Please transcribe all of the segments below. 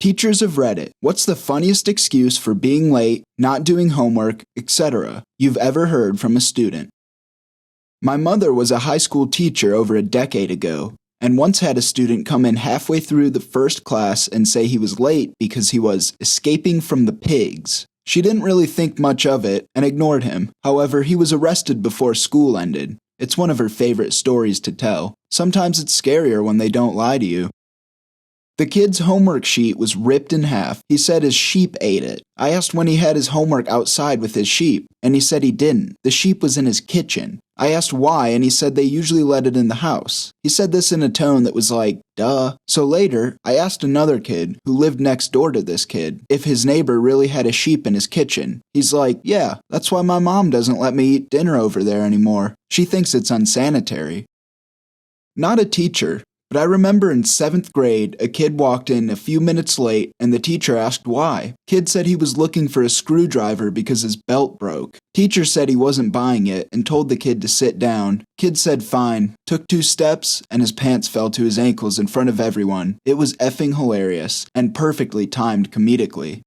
Teachers of Reddit, what's the funniest excuse for being late, not doing homework, etc. you've ever heard from a student? My mother was a high school teacher over a decade ago, and once had a student come in halfway through the first class and say he was late because he was escaping from the pigs. She didn't really think much of it and ignored him. However, he was arrested before school ended. It's one of her favorite stories to tell. Sometimes it's scarier when they don't lie to you. The kid's homework sheet was ripped in half. He said his sheep ate it. I asked when he had his homework outside with his sheep, and he said he didn't. The sheep was in his kitchen. I asked why, and he said they usually let it in the house. He said this in a tone that was like, duh. So later, I asked another kid, who lived next door to this kid, if his neighbor really had a sheep in his kitchen. He's like, yeah, that's why my mom doesn't let me eat dinner over there anymore. She thinks it's unsanitary. Not a teacher. But I remember in 7th grade, a kid walked in a few minutes late and the teacher asked why. Kid said he was looking for a screwdriver because his belt broke. Teacher said he wasn't buying it and told the kid to sit down. Kid said fine, took 2 steps, and his pants fell to his ankles in front of everyone. It was effing hilarious and perfectly timed comedically.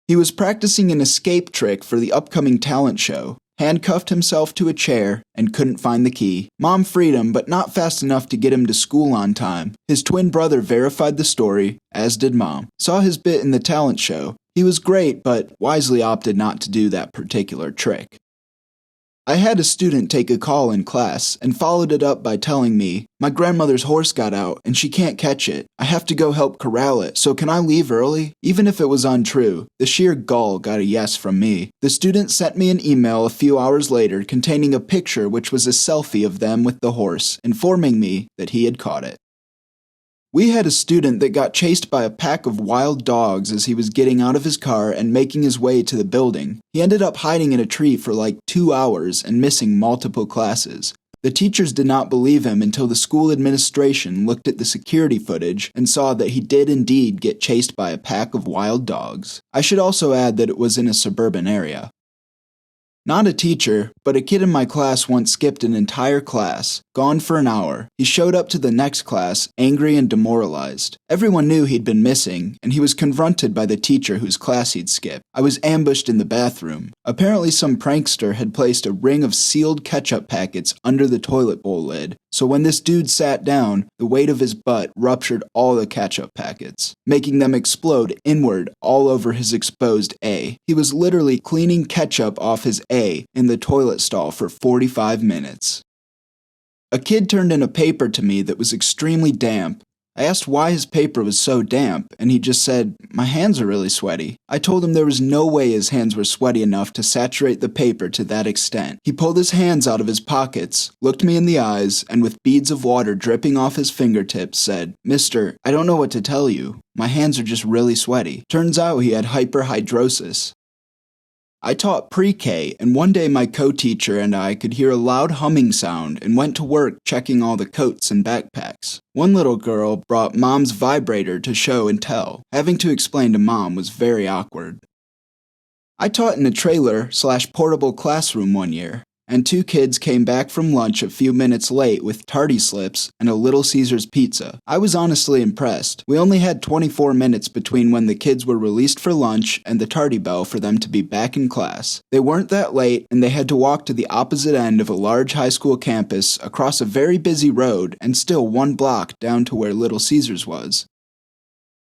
He was practicing an escape trick for the upcoming talent show. Handcuffed himself to a chair and couldn't find the key. Mom freed him, but not fast enough to get him to school on time. His twin brother verified the story, as did Mom. Saw his bit in the talent show. He was great, but wisely opted not to do that particular trick. I had a student take a call in class and followed it up by telling me, my grandmother's horse got out and she can't catch it. I have to go help corral it, so can I leave early? Even if it was untrue, the sheer gall got a yes from me. The student sent me an email a few hours later containing a picture which was a selfie of them with the horse, informing me that he had caught it. We had a student that got chased by a pack of wild dogs as he was getting out of his car and making his way to the building. He ended up hiding in a tree for like 2 hours and missing multiple classes. The teachers did not believe him until the school administration looked at the security footage and saw that he did indeed get chased by a pack of wild dogs. I should also add that it was in a suburban area. Not a teacher, but a kid in my class once skipped an entire class, gone for an hour. He showed up to the next class, angry and demoralized. Everyone knew he'd been missing, and he was confronted by the teacher whose class he'd skipped. I was ambushed in the bathroom. Apparently some prankster had placed a ring of sealed ketchup packets under the toilet bowl lid, so when this dude sat down, the weight of his butt ruptured all the ketchup packets, making them explode inward all over his exposed A. He was literally cleaning ketchup off his A in the toilet stall for 45 minutes. A kid turned in a paper to me that was extremely damp. I asked why his paper was so damp, and he just said, my hands are really sweaty. I told him there was no way his hands were sweaty enough to saturate the paper to that extent. He pulled his hands out of his pockets, looked me in the eyes, and with beads of water dripping off his fingertips said, Mister, I don't know what to tell you. My hands are just really sweaty. Turns out he had hyperhidrosis. I taught pre-K, and one day my co-teacher and I could hear a loud humming sound and went to work checking all the coats and backpacks. One little girl brought Mom's vibrator to show and tell. Having to explain to Mom was very awkward. I taught in a trailer/portable classroom one year, and 2 kids came back from lunch a few minutes late with tardy slips and a Little Caesars pizza. I was honestly impressed. We only had 24 minutes between when the kids were released for lunch and the tardy bell for them to be back in class. They weren't that late, and they had to walk to the opposite end of a large high school campus across a very busy road and still 1 block down to where Little Caesars was.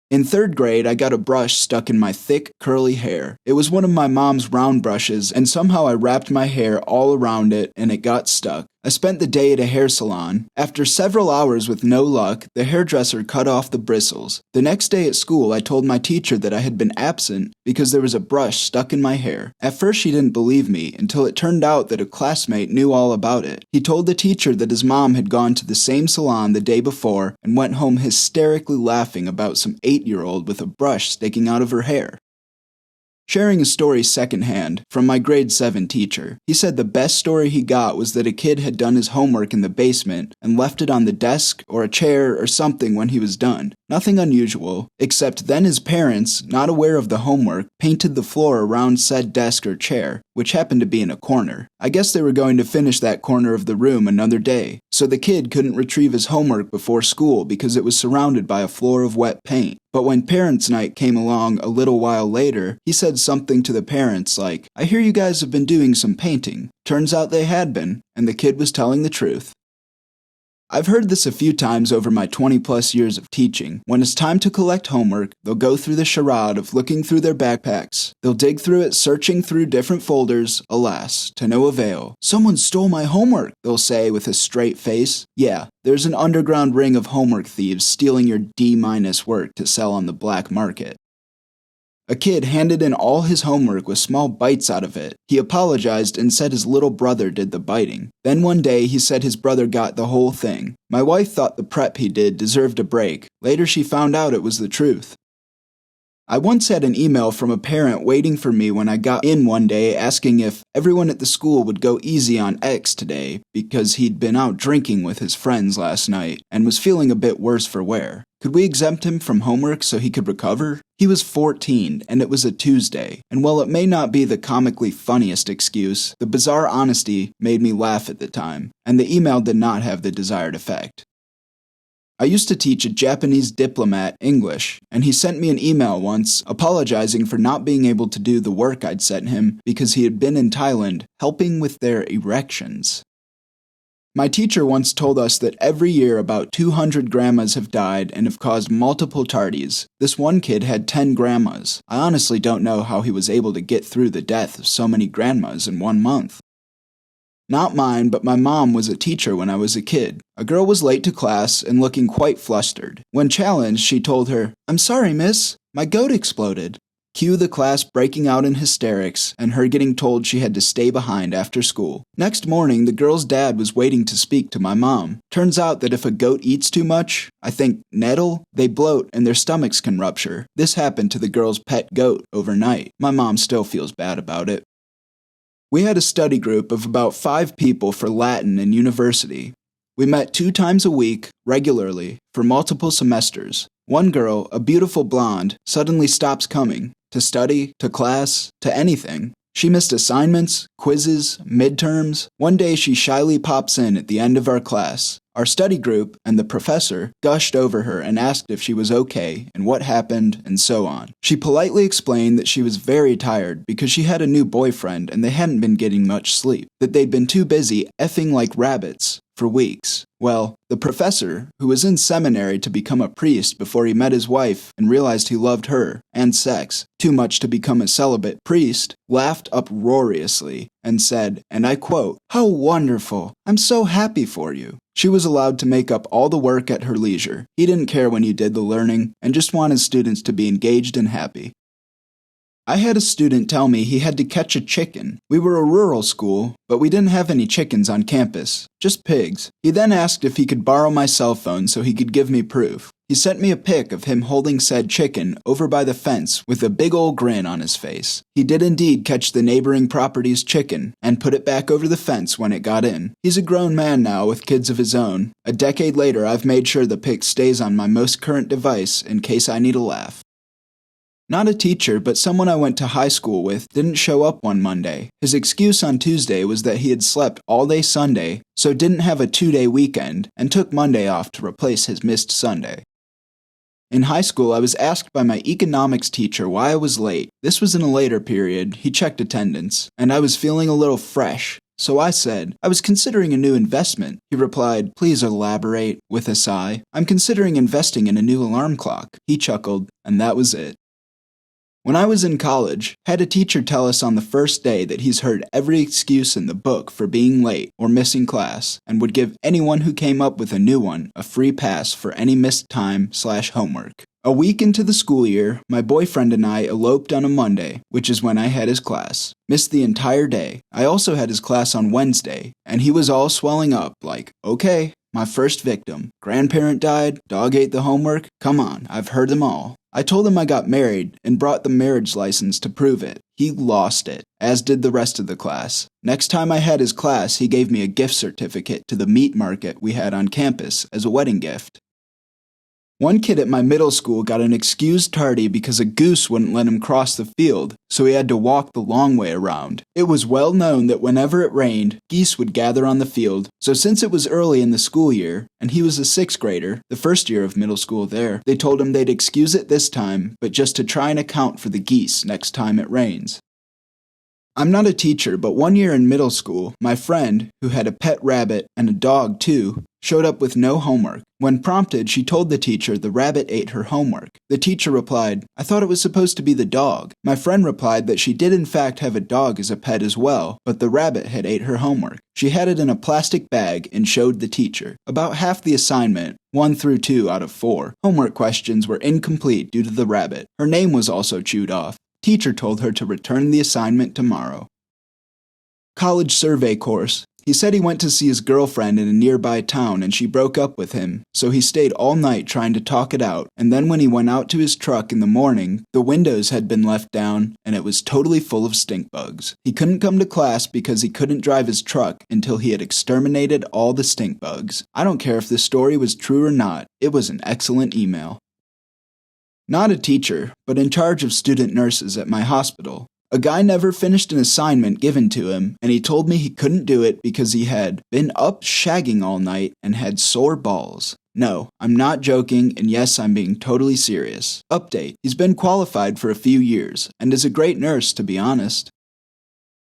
In 3rd grade, I got a brush stuck in my thick, curly hair. It was one of my mom's round brushes, and somehow I wrapped my hair all around it, and it got stuck. I spent the day at a hair salon. After several hours with no luck, the hairdresser cut off the bristles. The next day at school, I told my teacher that I had been absent because there was a brush stuck in my hair. At first, she didn't believe me, until it turned out that a classmate knew all about it. He told the teacher that his mom had gone to the same salon the day before and went home hysterically laughing about some 8-year-old with a brush sticking out of her hair. Sharing a story secondhand from my grade 7 teacher. He said the best story he got was that a kid had done his homework in the basement and left it on the desk or a chair or something when he was done. Nothing unusual, except then his parents, not aware of the homework, painted the floor around said desk or chair, which happened to be in a corner. I guess they were going to finish that corner of the room another day, so the kid couldn't retrieve his homework before school because it was surrounded by a floor of wet paint. But when parents' night came along a little while later, he said something to the parents like, "I hear you guys have been doing some painting." Turns out they had been, and the kid was telling the truth. I've heard this a few times over my 20-plus years of teaching. When it's time to collect homework, they'll go through the charade of looking through their backpacks. They'll dig through it, searching through different folders, alas, to no avail. "Someone stole my homework," they'll say with a straight face. Yeah, there's an underground ring of homework thieves stealing your D- work to sell on the black market. A kid handed in all his homework with small bites out of it. He apologized and said his little brother did the biting. Then one day he said his brother got the whole thing. My wife thought the prep he did deserved a break. Later she found out it was the truth. I once had an email from a parent waiting for me when I got in one day asking if everyone at the school would go easy on X today because he'd been out drinking with his friends last night and was feeling a bit worse for wear. Could we exempt him from homework so he could recover? He was 14 and it was a Tuesday, and while it may not be the comically funniest excuse, the bizarre honesty made me laugh at the time, and the email did not have the desired effect. I used to teach a Japanese diplomat English, and he sent me an email once apologizing for not being able to do the work I'd sent him because he had been in Thailand helping with their erections. My teacher once told us that every year about 200 grandmas have died and have caused multiple tardies. This one kid had 10 grandmas. I honestly don't know how he was able to get through the death of so many grandmas in 1 month. Not mine, but my mom was a teacher when I was a kid. A girl was late to class and looking quite flustered. When challenged, she told her, "I'm sorry, miss, my goat exploded." Cue the class breaking out in hysterics and her getting told she had to stay behind after school. Next morning, the girl's dad was waiting to speak to my mom. Turns out that if a goat eats too much, I think nettle, they bloat and their stomachs can rupture. This happened to the girl's pet goat overnight. My mom still feels bad about it. We had a study group of about 5 people for Latin in university. We met 2 times a week, regularly, for multiple semesters. One girl, a beautiful blonde, suddenly stops coming, to study, to class, to anything. She missed assignments, quizzes, midterms. One day she shyly pops in at the end of our class. Our study group and the professor gushed over her and asked if she was okay and what happened and so on. She politely explained that she was very tired because she had a new boyfriend and they hadn't been getting much sleep, that they'd been too busy effing like rabbits for weeks. Well, the professor, who was in seminary to become a priest before he met his wife and realized he loved her and sex too much to become a celibate priest, laughed uproariously and said, and I quote, "How wonderful! I'm so happy for you." She was allowed to make up all the work at her leisure. He didn't care when you did the learning and just wanted students to be engaged and happy. I had a student tell me he had to catch a chicken. We were a rural school, but we didn't have any chickens on campus, just pigs. He then asked if he could borrow my cell phone so he could give me proof. He sent me a pic of him holding said chicken over by the fence with a big old grin on his face. He did indeed catch the neighboring property's chicken and put it back over the fence when it got in. He's a grown man now with kids of his own. A decade later, I've made sure the pic stays on my most current device in case I need a laugh. Not a teacher, but someone I went to high school with didn't show up one Monday. His excuse on Tuesday was that he had slept all day Sunday, so didn't have a 2-day weekend, and took Monday off to replace his missed Sunday. In high school, I was asked by my economics teacher why I was late. This was in a later period. He checked attendance, and I was feeling a little fresh. So I said, I was considering a new investment. He replied, "Please elaborate," with a sigh. "I'm considering investing in a new alarm clock." He chuckled, and that was it. When I was in college, had a teacher tell us on the first day that he's heard every excuse in the book for being late or missing class, and would give anyone who came up with a new one a free pass for any missed time/homework. A week into the school year, my boyfriend and I eloped on a Monday, which is when I had his class. Missed the entire day. I also had his class on Wednesday, and he was all swelling up like, okay, my first victim. Grandparent died, dog ate the homework, come on, I've heard them all. I told him I got married and brought the marriage license to prove it. He lost it, as did the rest of the class. Next time I had his class, he gave me a gift certificate to the meat market we had on campus as a wedding gift. One kid at my middle school got an excused tardy because a goose wouldn't let him cross the field, so he had to walk the long way around. It was well known that whenever it rained, geese would gather on the field, so since it was early in the school year, and he was a 6th grader, the first year of middle school there, they told him they'd excuse it this time, but just to try and account for the geese next time it rains. I'm not a teacher, but one year in middle school, my friend, who had a pet rabbit and a dog too, showed up with no homework. When prompted, she told the teacher the rabbit ate her homework. The teacher replied, "I thought it was supposed to be the dog." My friend replied that she did in fact have a dog as a pet as well, but the rabbit had ate her homework. She had it in a plastic bag and showed the teacher. About half the assignment, 1 through 2 out of 4, homework questions were incomplete due to the rabbit. Her name was also chewed off. Teacher told her to return the assignment tomorrow. College survey course. He said he went to see his girlfriend in a nearby town and she broke up with him, so he stayed all night trying to talk it out, and then when he went out to his truck in the morning, the windows had been left down and it was totally full of stink bugs. He couldn't come to class because he couldn't drive his truck until he had exterminated all the stink bugs. I don't care if this story was true or not, it was an excellent email. Not a teacher, but in charge of student nurses at my hospital. A guy never finished an assignment given to him, and he told me he couldn't do it because he had been up shagging all night and had sore balls. No, I'm not joking, and yes, I'm being totally serious. Update: he's been qualified for a few years, and is a great nurse, to be honest.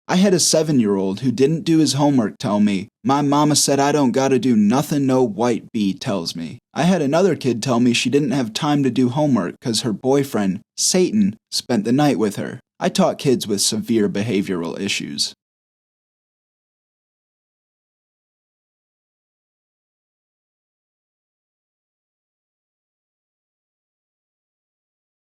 I had a 7-year-old who didn't do his homework tell me, "My mama said I don't gotta do nothing no white bee tells me." I had another kid tell me she didn't have time to do homework because her boyfriend, Satan, spent the night with her. I taught kids with severe behavioral issues.